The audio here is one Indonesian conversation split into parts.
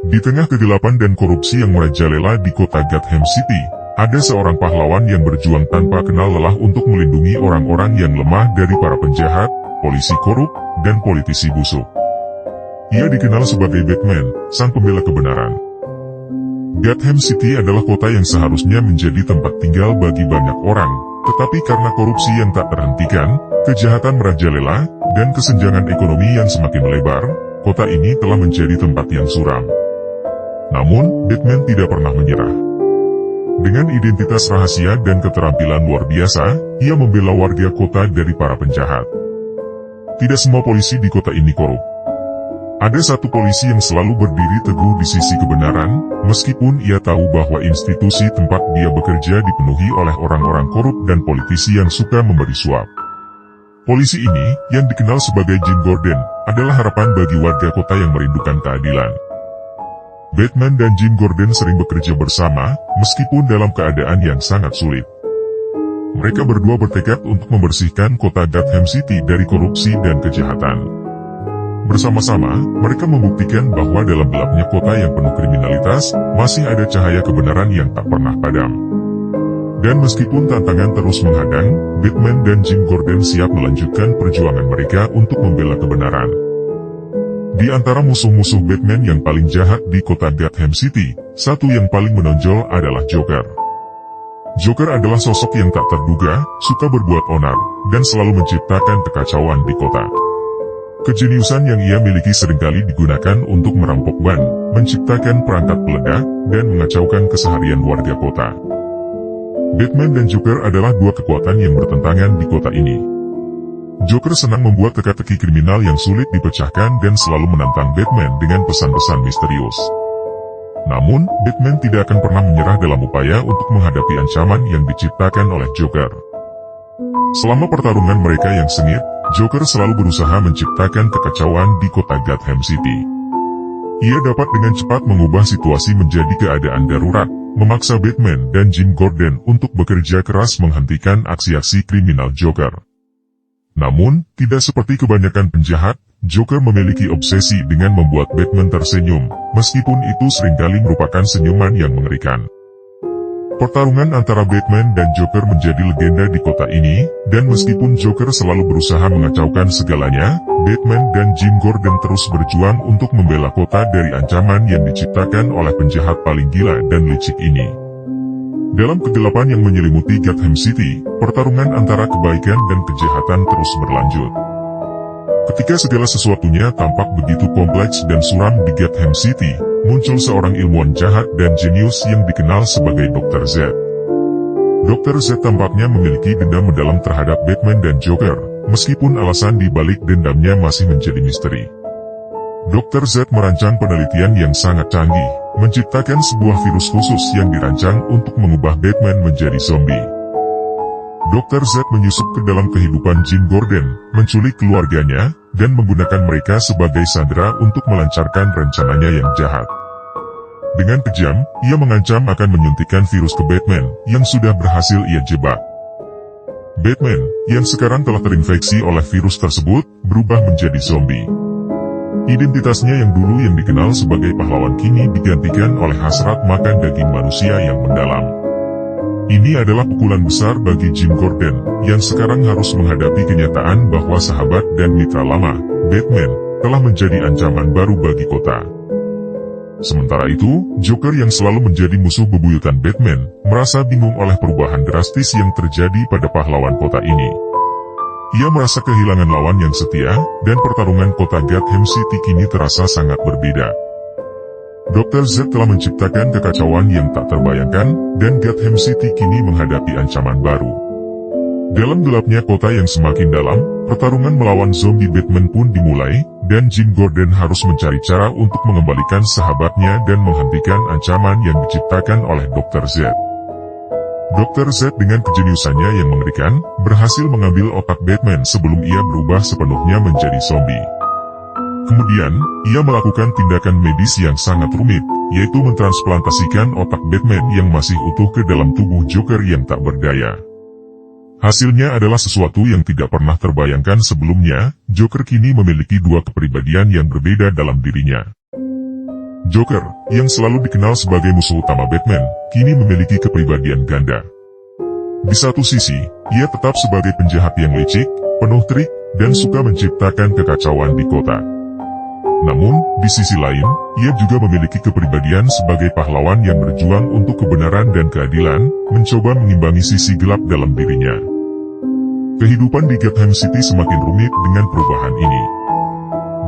Di tengah kegelapan dan korupsi yang merajalela di kota Gotham City, ada seorang pahlawan yang berjuang tanpa kenal lelah untuk melindungi orang-orang yang lemah dari para penjahat, polisi korup, dan politisi busuk. Ia dikenal sebagai Batman, sang pembela kebenaran. Gotham City adalah kota yang seharusnya menjadi tempat tinggal bagi banyak orang, tetapi karena korupsi yang tak terhentikan, kejahatan merajalela, dan kesenjangan ekonomi yang semakin melebar, kota ini telah menjadi tempat yang suram. Namun, Batman tidak pernah menyerah. Dengan identitas rahasia dan keterampilan luar biasa, ia membela warga kota dari para penjahat. Tidak semua polisi di kota ini korup. Ada satu polisi yang selalu berdiri teguh di sisi kebenaran, meskipun ia tahu bahwa institusi tempat dia bekerja dipenuhi oleh orang-orang korup dan politisi yang suka memberi suap. Polisi ini, yang dikenal sebagai Jim Gordon, adalah harapan bagi warga kota yang merindukan keadilan. Batman dan Jim Gordon sering bekerja bersama, meskipun dalam keadaan yang sangat sulit. Mereka berdua bertekad untuk membersihkan kota Gotham City dari korupsi dan kejahatan. Bersama-sama, mereka membuktikan bahwa dalam gelapnya kota yang penuh kriminalitas, masih ada cahaya kebenaran yang tak pernah padam. Dan meskipun tantangan terus menghadang, Batman dan Jim Gordon siap melanjutkan perjuangan mereka untuk membela kebenaran. Di antara musuh-musuh Batman yang paling jahat di kota Gotham City, satu yang paling menonjol adalah Joker. Joker adalah sosok yang tak terduga, suka berbuat onar, dan selalu menciptakan kekacauan di kota. Kejeniusan yang ia miliki seringkali digunakan untuk merampok ban, menciptakan perangkat peledak, dan mengacaukan keseharian warga kota. Batman dan Joker adalah dua kekuatan yang bertentangan di kota ini. Joker senang membuat teka-teki kriminal yang sulit dipecahkan dan selalu menantang Batman dengan pesan-pesan misterius. Namun, Batman tidak akan pernah menyerah dalam upaya untuk menghadapi ancaman yang diciptakan oleh Joker. Selama pertarungan mereka yang sengit, Joker selalu berusaha menciptakan kekacauan di kota Gotham City. Ia dapat dengan cepat mengubah situasi menjadi keadaan darurat, memaksa Batman dan Jim Gordon untuk bekerja keras menghentikan aksi-aksi kriminal Joker. Namun, tidak seperti kebanyakan penjahat, Joker memiliki obsesi dengan membuat Batman tersenyum, meskipun itu seringkali merupakan senyuman yang mengerikan. Pertarungan antara Batman dan Joker menjadi legenda di kota ini, dan meskipun Joker selalu berusaha mengacaukan segalanya, Batman dan Jim Gordon terus berjuang untuk membela kota dari ancaman yang diciptakan oleh penjahat paling gila dan licik ini. Dalam kegelapan yang menyelimuti Gotham City, pertarungan antara kebaikan dan kejahatan terus berlanjut. Ketika segala sesuatunya tampak begitu kompleks dan suram di Gotham City, muncul seorang ilmuwan jahat dan jenius yang dikenal sebagai Dr. Z. Dr. Z tampaknya memiliki dendam mendalam terhadap Batman dan Joker, meskipun alasan di balik dendamnya masih menjadi misteri. Dr. Z merancang penelitian yang sangat canggih, menciptakan sebuah virus khusus yang dirancang untuk mengubah Batman menjadi zombie. Dr. Z menyusup ke dalam kehidupan Jim Gordon, menculik keluarganya, dan menggunakan mereka sebagai sandera untuk melancarkan rencananya yang jahat. Dengan kejam, ia mengancam akan menyuntikkan virus ke Batman, yang sudah berhasil ia jebak. Batman, yang sekarang telah terinfeksi oleh virus tersebut, berubah menjadi zombie. Identitasnya yang dulu yang dikenal sebagai pahlawan kini digantikan oleh hasrat makan daging manusia yang mendalam. Ini adalah pukulan besar bagi Jim Gordon, yang sekarang harus menghadapi kenyataan bahwa sahabat dan mitra lama, Batman, telah menjadi ancaman baru bagi kota. Sementara itu, Joker yang selalu menjadi musuh bebuyutan Batman, merasa bingung oleh perubahan drastis yang terjadi pada pahlawan kota ini. Ia merasa kehilangan lawan yang setia, dan pertarungan kota Gotham City kini terasa sangat berbeda. Dr. Z telah menciptakan kekacauan yang tak terbayangkan, dan Gotham City kini menghadapi ancaman baru. Dalam gelapnya kota yang semakin dalam, pertarungan melawan zombie Batman pun dimulai, dan Jim Gordon harus mencari cara untuk mengembalikan sahabatnya dan menghentikan ancaman yang diciptakan oleh Dr. Z. Dr. Z dengan kejeniusannya yang mengerikan, berhasil mengambil otak Batman sebelum ia berubah sepenuhnya menjadi zombie. Kemudian, ia melakukan tindakan medis yang sangat rumit, yaitu mentransplantasikan otak Batman yang masih utuh ke dalam tubuh Joker yang tak berdaya. Hasilnya adalah sesuatu yang tidak pernah terbayangkan sebelumnya, Joker kini memiliki dua kepribadian yang berbeda dalam dirinya. Joker, yang selalu dikenal sebagai musuh utama Batman, kini memiliki kepribadian ganda. Di satu sisi, ia tetap sebagai penjahat yang licik, penuh trik, dan suka menciptakan kekacauan di kota. Namun, di sisi lain, ia juga memiliki kepribadian sebagai pahlawan yang berjuang untuk kebenaran dan keadilan, mencoba mengimbangi sisi gelap dalam dirinya. Kehidupan di Gotham City semakin rumit dengan perubahan ini.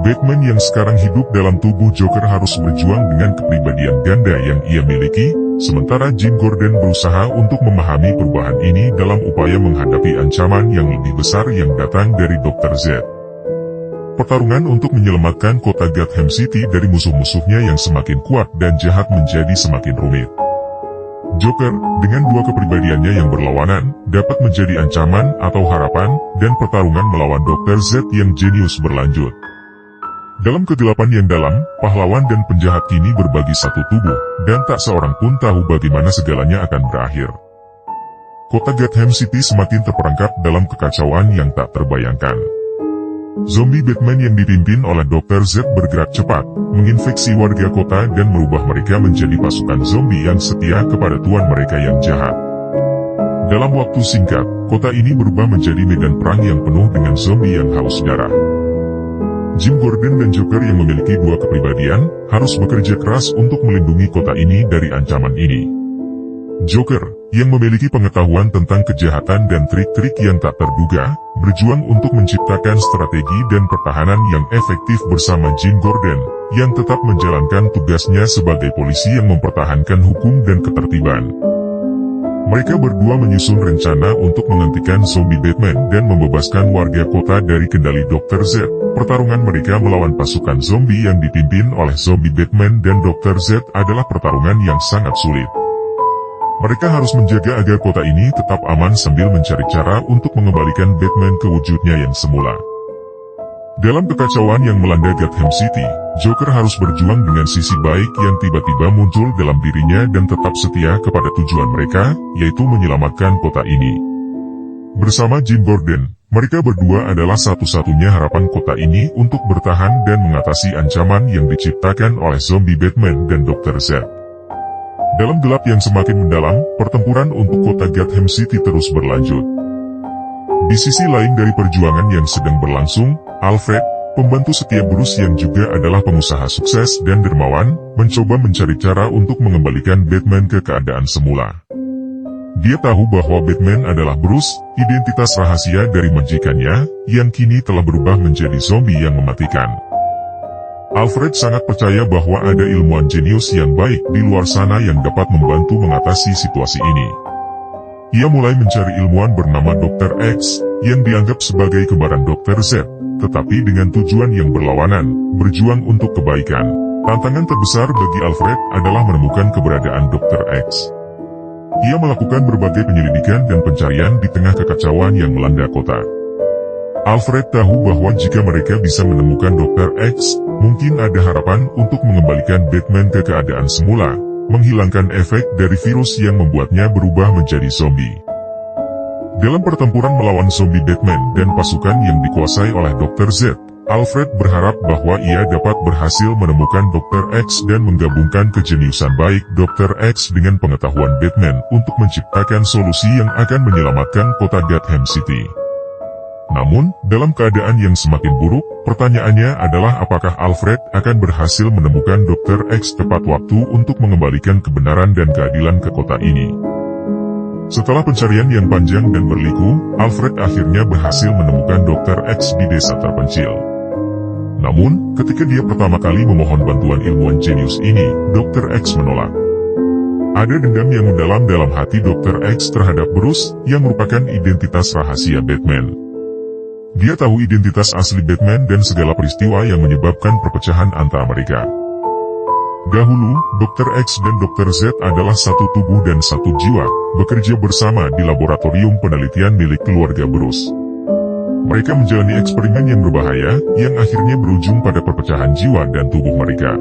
Batman yang sekarang hidup dalam tubuh Joker harus berjuang dengan kepribadian ganda yang ia miliki, sementara Jim Gordon berusaha untuk memahami perubahan ini dalam upaya menghadapi ancaman yang lebih besar yang datang dari Dr. Z. Pertarungan untuk menyelamatkan kota Gotham City dari musuh-musuhnya yang semakin kuat dan jahat menjadi semakin rumit. Joker, dengan dua kepribadiannya yang berlawanan, dapat menjadi ancaman atau harapan, dan pertarungan melawan Dr. Z yang jenius berlanjut. Dalam kegelapan yang dalam, pahlawan dan penjahat kini berbagi satu tubuh, dan tak seorang pun tahu bagaimana segalanya akan berakhir. Kota Gotham City semakin terperangkap dalam kekacauan yang tak terbayangkan. Zombie Batman yang dipimpin oleh Dr. Z bergerak cepat, menginfeksi warga kota dan merubah mereka menjadi pasukan zombie yang setia kepada tuan mereka yang jahat. Dalam waktu singkat, kota ini berubah menjadi medan perang yang penuh dengan zombie yang haus darah. Jim Gordon dan Joker yang memiliki dua kepribadian, harus bekerja keras untuk melindungi kota ini dari ancaman ini. Joker, yang memiliki pengetahuan tentang kejahatan dan trik-trik yang tak terduga, berjuang untuk menciptakan strategi dan pertahanan yang efektif bersama Jim Gordon, yang tetap menjalankan tugasnya sebagai polisi yang mempertahankan hukum dan ketertiban. Mereka berdua menyusun rencana untuk menghentikan zombie Batman dan membebaskan warga kota dari kendali Dr. Z. Pertarungan mereka melawan pasukan zombie yang dipimpin oleh zombie Batman dan Dr. Z adalah pertarungan yang sangat sulit. Mereka harus menjaga agar kota ini tetap aman sambil mencari cara untuk mengembalikan Batman ke wujudnya yang semula. Dalam kekacauan yang melanda Gotham City, Joker harus berjuang dengan sisi baik yang tiba-tiba muncul dalam dirinya dan tetap setia kepada tujuan mereka, yaitu menyelamatkan kota ini. Bersama Jim Gordon, mereka berdua adalah satu-satunya harapan kota ini untuk bertahan dan mengatasi ancaman yang diciptakan oleh zombie Batman dan Dr. Z. Dalam gelap yang semakin mendalam, pertempuran untuk kota Gotham City terus berlanjut. Di sisi lain dari perjuangan yang sedang berlangsung, Alfred, pembantu setia Bruce yang juga adalah pengusaha sukses dan dermawan, mencoba mencari cara untuk mengembalikan Batman ke keadaan semula. Dia tahu bahwa Batman adalah Bruce, identitas rahasia dari majikannya, yang kini telah berubah menjadi zombie yang mematikan. Alfred sangat percaya bahwa ada ilmuwan jenius yang baik di luar sana yang dapat membantu mengatasi situasi ini. Ia mulai mencari ilmuwan bernama Dr. X, yang dianggap sebagai kembaran Dr. Z, tetapi dengan tujuan yang berlawanan, berjuang untuk kebaikan. Tantangan terbesar bagi Alfred adalah menemukan keberadaan Dr. X. Ia melakukan berbagai penyelidikan dan pencarian di tengah kekacauan yang melanda kota. Alfred tahu bahwa jika mereka bisa menemukan Dr. X, mungkin ada harapan untuk mengembalikan Batman ke keadaan semula, menghilangkan efek dari virus yang membuatnya berubah menjadi zombie. Dalam pertempuran melawan zombie Batman dan pasukan yang dikuasai oleh Dr. Z, Alfred berharap bahwa ia dapat berhasil menemukan Dr. X dan menggabungkan kejeniusan baik Dr. X dengan pengetahuan Batman untuk menciptakan solusi yang akan menyelamatkan kota Gotham City. Namun, dalam keadaan yang semakin buruk, pertanyaannya adalah apakah Alfred akan berhasil menemukan Dr. X tepat waktu untuk mengembalikan kebenaran dan keadilan ke kota ini. Setelah pencarian yang panjang dan berliku, Alfred akhirnya berhasil menemukan Dr. X di desa terpencil. Namun, ketika dia pertama kali memohon bantuan ilmuwan jenius ini, Dr. X menolak. Ada dendam yang mendalam dalam hati Dr. X terhadap Bruce, yang merupakan identitas rahasia Batman. Dia tahu identitas asli Batman dan segala peristiwa yang menyebabkan perpecahan antara mereka. Dahulu, Dr. X dan Dr. Z adalah satu tubuh dan satu jiwa, bekerja bersama di laboratorium penelitian milik keluarga Bruce. Mereka menjalani eksperimen yang berbahaya, yang akhirnya berujung pada perpecahan jiwa dan tubuh mereka.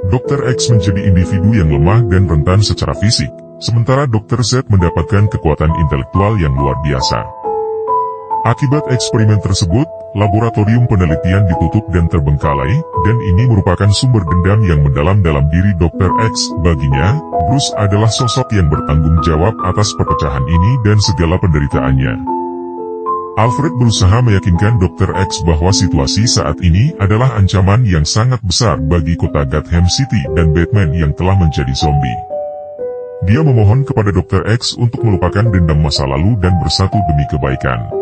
Dr. X menjadi individu yang lemah dan rentan secara fisik, sementara Dr. Z mendapatkan kekuatan intelektual yang luar biasa. Akibat eksperimen tersebut, laboratorium penelitian ditutup dan terbengkalai, dan ini merupakan sumber dendam yang mendalam dalam diri Dr. X. Baginya, Bruce adalah sosok yang bertanggung jawab atas perpecahan ini dan segala penderitaannya. Alfred berusaha meyakinkan Dr. X bahwa situasi saat ini adalah ancaman yang sangat besar bagi kota Gotham City dan Batman yang telah menjadi zombie. Dia memohon kepada Dr. X untuk melupakan dendam masa lalu dan bersatu demi kebaikan.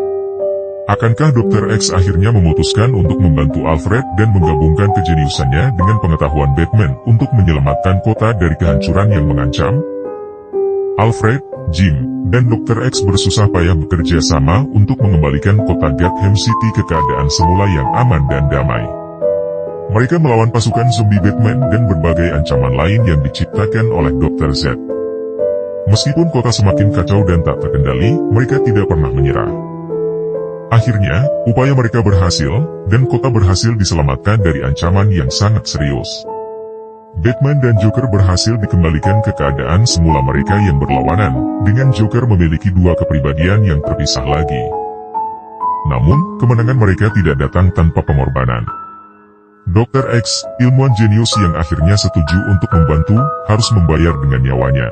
Akankah Dr. X akhirnya memutuskan untuk membantu Alfred dan menggabungkan kejeniusannya dengan pengetahuan Batman untuk menyelamatkan kota dari kehancuran yang mengancam? Alfred, Jim, dan Dr. X bersusah payah bekerja sama untuk mengembalikan kota Gotham City ke keadaan semula yang aman dan damai. Mereka melawan pasukan zombie Batman dan berbagai ancaman lain yang diciptakan oleh Dr. Z. Meskipun kota semakin kacau dan tak terkendali, mereka tidak pernah menyerah. Akhirnya, upaya mereka berhasil, dan kota berhasil diselamatkan dari ancaman yang sangat serius. Batman dan Joker berhasil dikembalikan ke keadaan semula mereka yang berlawanan, dengan Joker memiliki dua kepribadian yang terpisah lagi. Namun, kemenangan mereka tidak datang tanpa pengorbanan. Dr. X, ilmuwan jenius yang akhirnya setuju untuk membantu, harus membayar dengan nyawanya.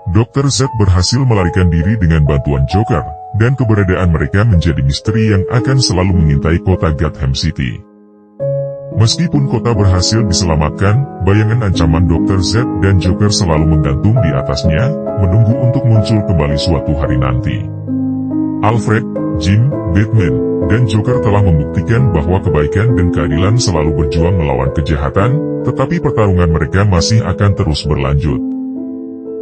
Dr. Z berhasil melarikan diri dengan bantuan Joker, dan keberadaan mereka menjadi misteri yang akan selalu mengintai kota Gotham City. Meskipun kota berhasil diselamatkan, bayangan ancaman Dr. Z dan Joker selalu menggantung di atasnya, menunggu untuk muncul kembali suatu hari nanti. Alfred, Jim, Batman, dan Joker telah membuktikan bahwa kebaikan dan keadilan selalu berjuang melawan kejahatan, tetapi pertarungan mereka masih akan terus berlanjut.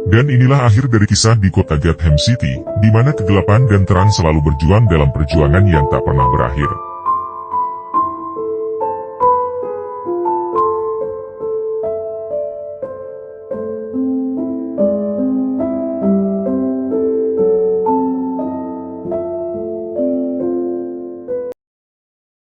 Dan inilah akhir dari kisah di kota Gotham City, di mana kegelapan dan terang selalu berjuang dalam perjuangan yang tak pernah berakhir.